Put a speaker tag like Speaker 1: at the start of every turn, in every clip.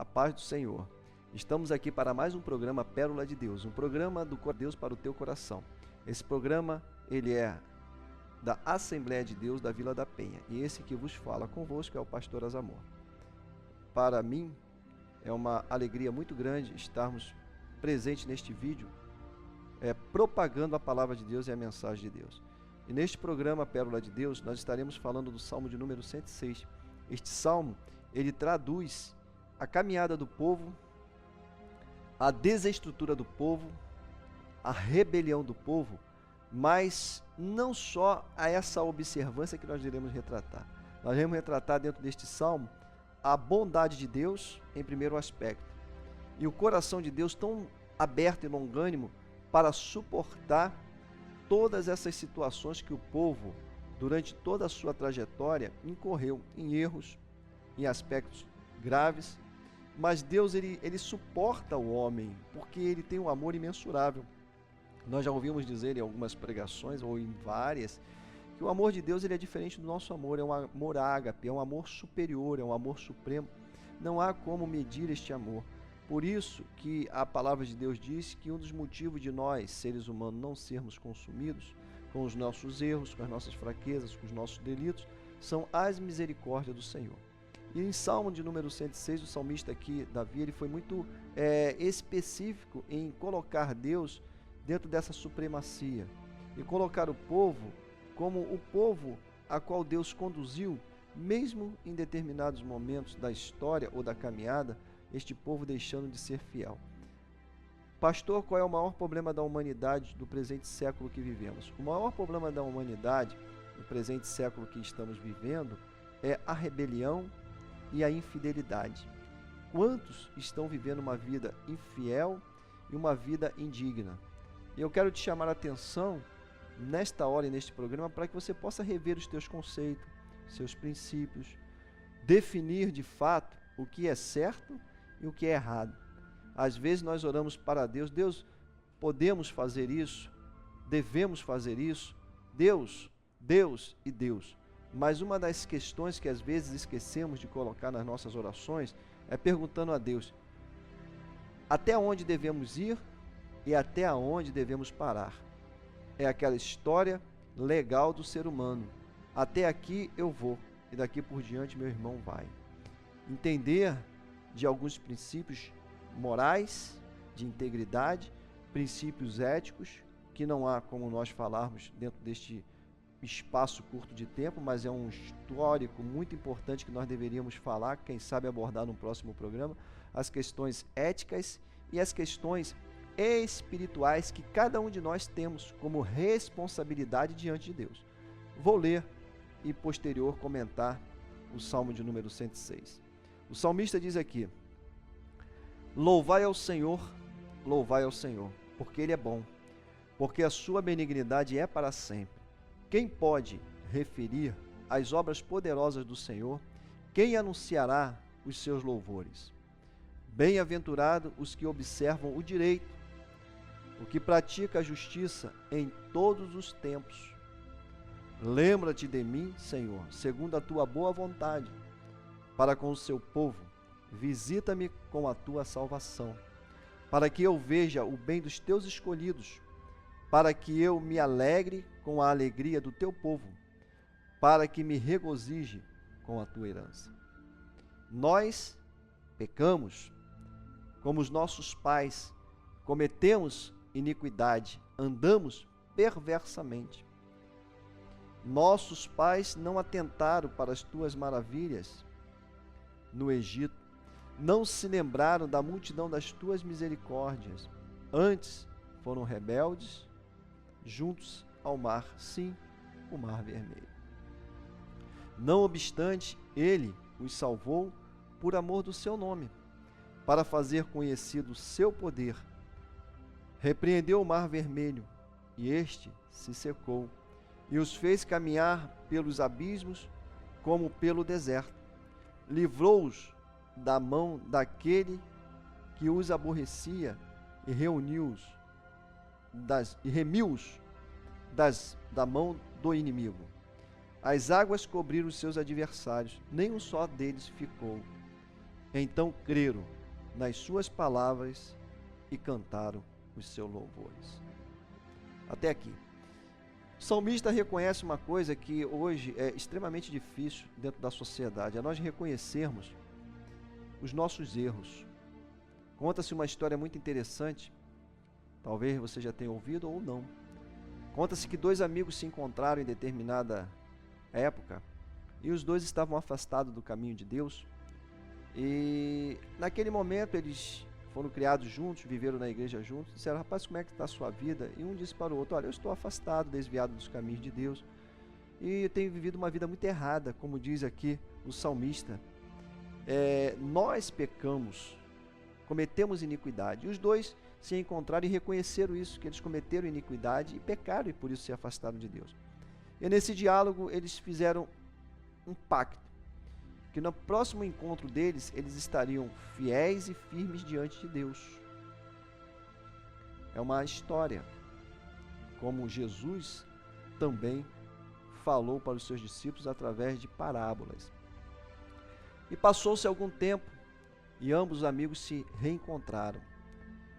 Speaker 1: a paz do Senhor. Estamos aqui para mais um programa Pérola de Deus, um programa do Deus para o teu coração. Esse programa, ele é da Assembleia de Deus da Vila da Penha, e esse que vos fala convosco é o pastor Azamor. Para mim, é uma alegria muito grande estarmos presentes neste vídeo, propagando a palavra de Deus e a mensagem de Deus. E neste programa Pérola de Deus, nós estaremos falando do Salmo de número 106. Este salmo, ele traduz a caminhada do povo, a desestrutura do povo, a rebelião do povo, mas não só a essa observância que nós iremos retratar. Nós iremos retratar dentro deste salmo a bondade de Deus em primeiro aspecto, e o coração de Deus tão aberto e longânimo para suportar todas essas situações que o povo, durante toda a sua trajetória, incorreu em erros, em aspectos graves, mas Deus ele suporta o homem, porque ele tem um amor imensurável. Nós já ouvimos dizer em algumas pregações, ou em várias, que o amor de Deus ele é diferente do nosso amor, é um amor ágape, é um amor superior, é um amor supremo. Não há como medir este amor. Por isso que a palavra de Deus diz que um dos motivos de nós, seres humanos, não sermos consumidos com os nossos erros, com as nossas fraquezas, com os nossos delitos, são as misericórdias do Senhor. E em Salmo de número 106, o salmista aqui, Davi, ele foi muito específico em colocar Deus dentro dessa supremacia e colocar o povo como o povo a qual Deus conduziu, mesmo em determinados momentos da história ou da caminhada, este povo deixando de ser fiel. Pastor, qual é o maior problema da humanidade do presente século que vivemos? O maior problema da humanidade no presente século que estamos vivendo é a rebelião e a infidelidade. Quantos estão vivendo uma vida infiel e uma vida indigna? Eu quero te chamar a atenção nesta hora e neste programa para que você possa rever os teus conceitos, seus princípios, definir de fato o que é certo e o que é errado. Às vezes nós oramos para Deus, Deus, podemos fazer isso, devemos fazer isso, Deus, Deus e Deus. Mas uma das questões que às vezes esquecemos de colocar nas nossas orações é perguntando a Deus, até onde devemos ir e até onde devemos parar? É aquela história legal do ser humano. Até aqui eu vou e daqui por diante meu irmão vai. Entender de alguns princípios morais, de integridade, princípios éticos, que não há como nós falarmos dentro deste espaço curto de tempo, mas é um histórico muito importante que nós deveríamos falar, quem sabe abordar no próximo programa, as questões éticas e as questões espirituais que cada um de nós temos como responsabilidade diante de Deus. Vou ler e posterior comentar o Salmo de número 106. O salmista diz aqui, louvai ao Senhor, porque Ele é bom, porque a sua benignidade é para sempre. Quem pode referir as obras poderosas do Senhor? Quem anunciará os seus louvores? Bem-aventurado os que observam o direito, o que pratica a justiça em todos os tempos. Lembra-te de mim, Senhor, segundo a tua boa vontade, para com o seu povo. Visita-me com a tua salvação, para que eu veja o bem dos teus escolhidos, para que eu me alegre com a alegria do teu povo, para que me regozije com a tua herança. Nós pecamos, como os nossos pais, cometemos iniquidade, andamos perversamente. Nossos pais não atentaram para as tuas maravilhas no Egito, não se lembraram da multidão das tuas misericórdias, antes foram rebeldes, juntos ao mar, sim, o mar vermelho. Não obstante, ele os salvou por amor do seu nome, para fazer conhecido o seu poder. Repreendeu o mar vermelho, e este se secou, e os fez caminhar pelos abismos como pelo deserto. Livrou-os da mão daquele que os aborrecia e remiu-os da mão do inimigo. As águas cobriram os seus adversários, nem um só deles ficou. então creram nas suas palavras e cantaram os seus louvores. Até aqui. O salmista reconhece uma coisa que hoje é extremamente difícil dentro da sociedade, é nós reconhecermos os nossos erros. Conta-se uma história muito interessante, talvez você já tenha ouvido ou não. Conta-se que dois amigos se encontraram em determinada época e os dois estavam afastados do caminho de Deus. E naquele momento eles foram criados juntos, viveram na igreja juntos, disseram: rapaz, como é que está a sua vida? E um disse para o outro: olha, eu estou afastado, desviado dos caminhos de Deus e eu tenho vivido uma vida muito errada, como diz aqui o salmista. Nós pecamos, cometemos iniquidade. E os dois se encontraram e reconheceram isso, que eles cometeram iniquidade e pecaram e por isso se afastaram de Deus. E nesse diálogo eles fizeram um pacto, que no próximo encontro deles, eles estariam fiéis e firmes diante de Deus. É uma história, como Jesus também falou para os seus discípulos através de parábolas. E passou-se algum tempo, e ambos os amigos se reencontraram.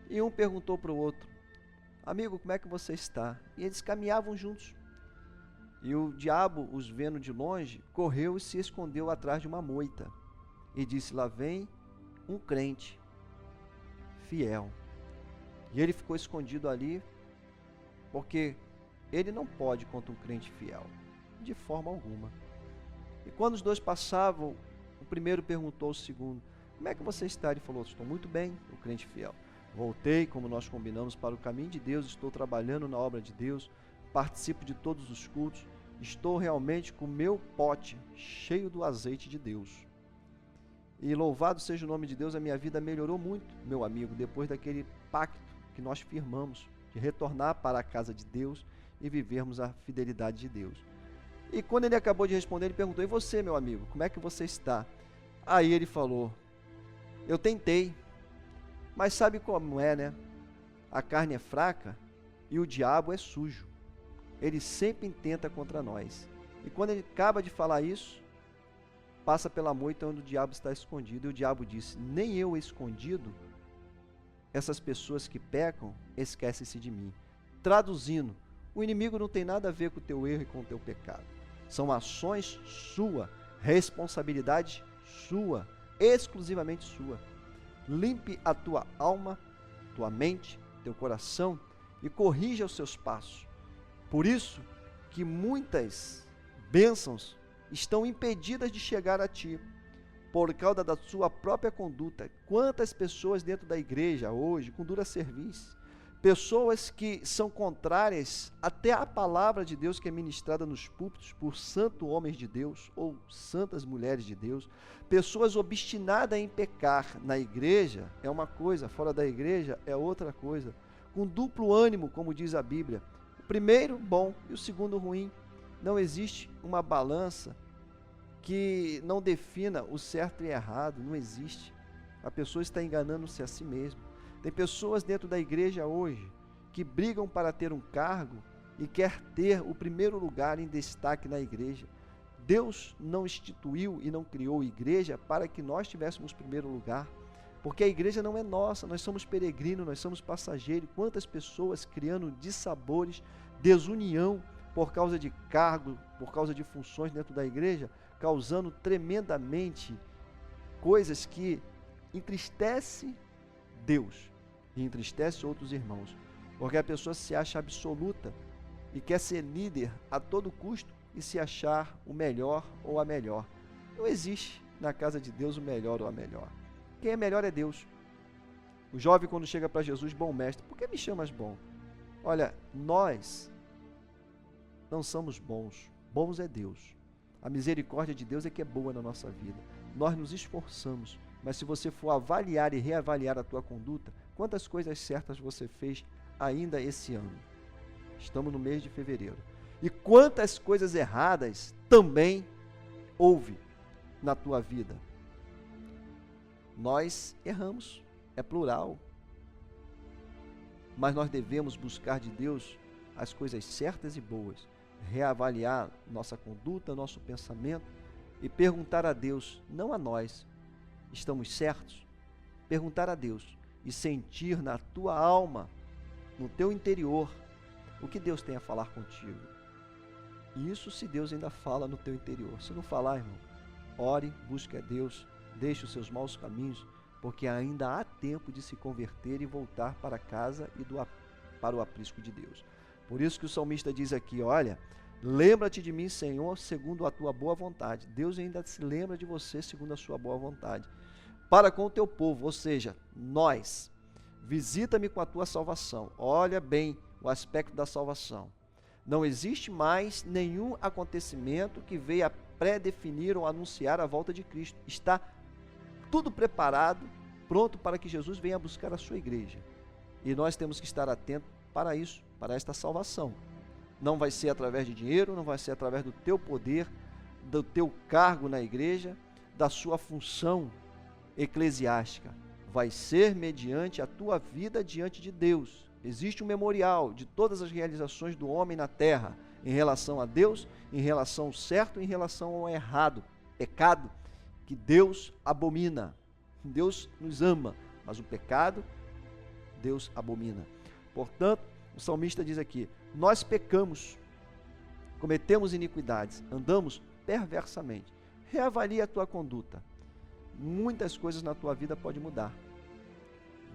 Speaker 1: E um perguntou para o outro: amigo, como é que você está? E eles caminhavam juntos. E o diabo, os vendo de longe, correu e se escondeu atrás de uma moita. E disse: lá vem um crente fiel. E ele ficou escondido ali, porque ele não pode contra um crente fiel, de forma alguma. E quando os dois passavam, o primeiro perguntou ao segundo: como é que você está? Ele falou: estou muito bem, o crente fiel. Voltei, como nós combinamos, para o caminho de Deus, estou trabalhando na obra de Deus, participo de todos os cultos, estou realmente com o meu pote cheio do azeite de Deus. E louvado seja o nome de Deus, a minha vida melhorou muito, meu amigo, depois daquele pacto que nós firmamos, de retornar para a casa de Deus e vivermos a fidelidade de Deus. E quando ele acabou de responder, ele perguntou: e você, meu amigo, como é que você está? Aí ele falou: eu tentei, mas sabe como é, né? A carne é fraca e o diabo é sujo. Ele sempre intenta contra nós. E quando ele acaba de falar isso, passa pela moita onde o diabo está escondido. E o diabo disse: nem eu escondido, essas pessoas que pecam, esquecem-se de mim. Traduzindo, o inimigo não tem nada a ver com o teu erro e com o teu pecado. São ações sua, responsabilidade sua, exclusivamente sua. Limpe a tua alma, tua mente, teu coração e corrija os seus passos. Por isso que muitas bênçãos estão impedidas de chegar a ti, por causa da sua própria conduta. Quantas pessoas dentro da igreja hoje, com dura serviço, pessoas que são contrárias até à palavra de Deus que é ministrada nos púlpitos por santos homens de Deus ou santas mulheres de Deus, pessoas obstinadas em pecar na igreja é uma coisa, fora da igreja é outra coisa, com duplo ânimo, como diz a Bíblia. O primeiro bom e o segundo ruim. Não existe uma balança que não defina o certo e errado, não existe. A pessoa está enganando-se a si mesma. Tem pessoas dentro da igreja hoje que brigam para ter um cargo e quer ter o primeiro lugar em destaque na igreja. Deus não instituiu e não criou igreja para que nós tivéssemos primeiro lugar, porque a igreja não é nossa, nós somos peregrinos, nós somos passageiros. Quantas pessoas criando dissabores, desunião por causa de cargo, por causa de funções dentro da igreja, causando tremendamente coisas que entristecem Deus e entristece outros irmãos, porque a pessoa se acha absoluta e quer ser líder a todo custo e se achar o melhor ou a melhor. Não existe na casa de Deus o melhor ou a melhor. Quem é melhor é Deus. O jovem, quando chega para Jesus: bom mestre, por que me chamas bom? Olha, nós não somos bons, bons é Deus. A misericórdia de Deus é que é boa na nossa vida. Nós nos esforçamos, mas se você for avaliar e reavaliar a tua conduta, quantas coisas certas você fez ainda esse ano? Estamos no mês de fevereiro. E quantas coisas erradas também houve na tua vida? Nós erramos, é plural. Mas nós devemos buscar de Deus as coisas certas e boas, reavaliar nossa conduta, nosso pensamento e perguntar a Deus, não a nós, estamos certos? Perguntar a Deus e sentir na tua alma, no teu interior, o que Deus tem a falar contigo. E isso se Deus ainda fala no teu interior. Se não falar, irmão, ore, busque a Deus, deixe os seus maus caminhos, porque ainda há tempo de se converter e voltar para casa e para o aprisco de Deus. Por isso que o salmista diz aqui, olha, lembra-te de mim, Senhor, segundo a tua boa vontade. Deus ainda se lembra de você segundo a sua boa vontade. Para com o teu povo, ou seja, nós, visita-me com a tua salvação. Olha bem o aspecto da salvação. Não existe mais nenhum acontecimento que venha pré-definir ou anunciar a volta de Cristo. Está tudo preparado, pronto para que Jesus venha buscar a sua igreja. E nós temos que estar atentos para isso, para esta salvação. Não vai ser através de dinheiro, não vai ser através do teu poder, do teu cargo na igreja, da sua função eclesiástica. Vai ser mediante a tua vida diante de Deus. Existe um memorial de todas as realizações do homem na terra, em relação a Deus, em relação ao certo, em relação ao errado, pecado, que Deus abomina. Deus nos ama, mas o pecado, Deus abomina. Portanto, o salmista diz aqui, nós pecamos, cometemos iniquidades, andamos perversamente. Reavalie a tua conduta. Muitas coisas na tua vida podem mudar.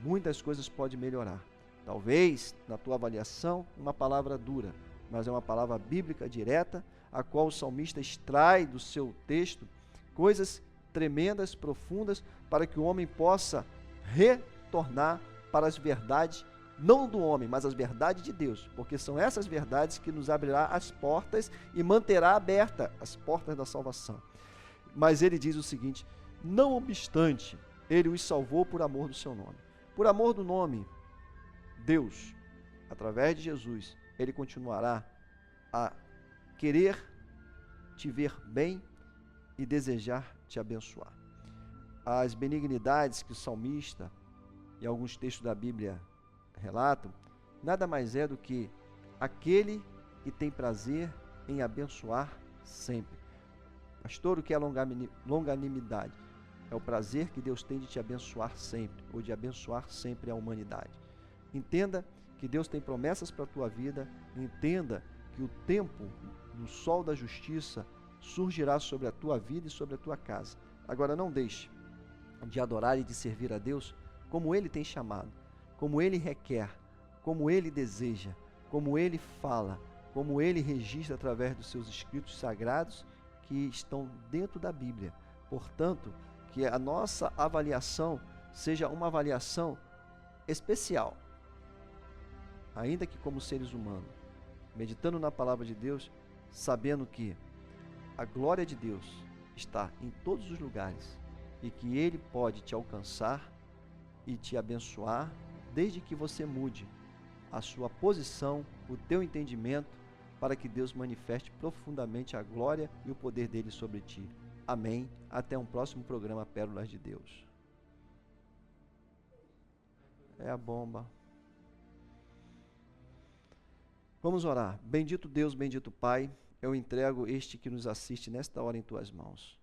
Speaker 1: Muitas coisas podem melhorar. Talvez, na tua avaliação, uma palavra dura, mas é uma palavra bíblica direta, a qual o salmista extrai do seu texto coisas tremendas, profundas, para que o homem possa retornar para as verdades, não do homem, mas as verdades de Deus, porque são essas verdades que nos abrirá as portas e manterá aberta as portas da salvação. Mas ele diz o seguinte, não obstante, ele os salvou por amor do seu nome. Por amor do nome, Deus, através de Jesus, ele continuará a querer te ver bem e desejar te abençoar. As benignidades que o salmista e alguns textos da Bíblia relatam, nada mais é do que aquele que tem prazer em abençoar sempre. Pastor, o que é longanimidade? É o prazer que Deus tem de te abençoar sempre, ou de abençoar sempre a humanidade. Entenda que Deus tem promessas para a tua vida, entenda que o tempo do sol da justiça surgirá sobre a tua vida e sobre a tua casa. Agora não deixe de adorar e de servir a Deus como Ele tem chamado, como Ele requer, como Ele deseja, como Ele fala, como Ele registra através dos seus escritos sagrados que estão dentro da Bíblia. Portanto, que a nossa avaliação seja uma avaliação especial, ainda que como seres humanos, meditando na palavra de Deus, sabendo que a glória de Deus está em todos os lugares e que Ele pode te alcançar e te abençoar, desde que você mude a sua posição, o teu entendimento, para que Deus manifeste profundamente a glória e o poder dele sobre ti. Amém. Até um próximo programa Pérolas de Deus. É a bomba. Vamos orar. Bendito Deus, bendito Pai, eu entrego este que nos assiste nesta hora em tuas mãos.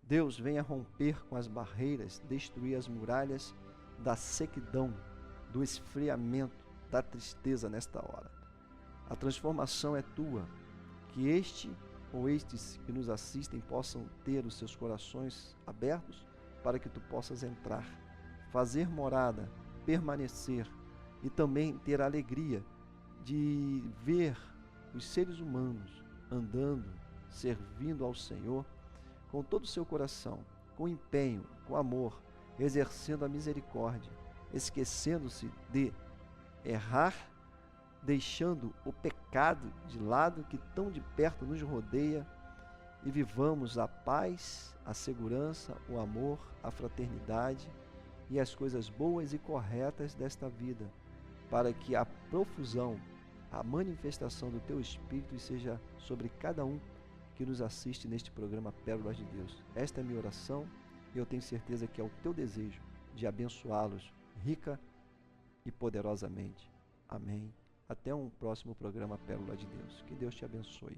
Speaker 1: Deus, venha romper com as barreiras, destruir as muralhas da sequidão, do esfriamento, da tristeza nesta hora. A transformação é tua, que este ou estes que nos assistem possam ter os seus corações abertos para que tu possas entrar, fazer morada, permanecer e também ter a alegria de ver os seres humanos andando, servindo ao Senhor com todo o seu coração, com empenho, com amor, exercendo a misericórdia, esquecendo-se de errar, deixando o pecado de lado que tão de perto nos rodeia e vivamos a paz, a segurança, o amor, a fraternidade e as coisas boas e corretas desta vida, para que a profusão, a manifestação do Teu Espírito seja sobre cada um que nos assiste neste programa Pérolas de Deus. Esta é a minha oração e eu tenho certeza que é o Teu desejo de abençoá-los rica e poderosamente. Amém. Até um próximo programa Pérola de Deus. Que Deus te abençoe.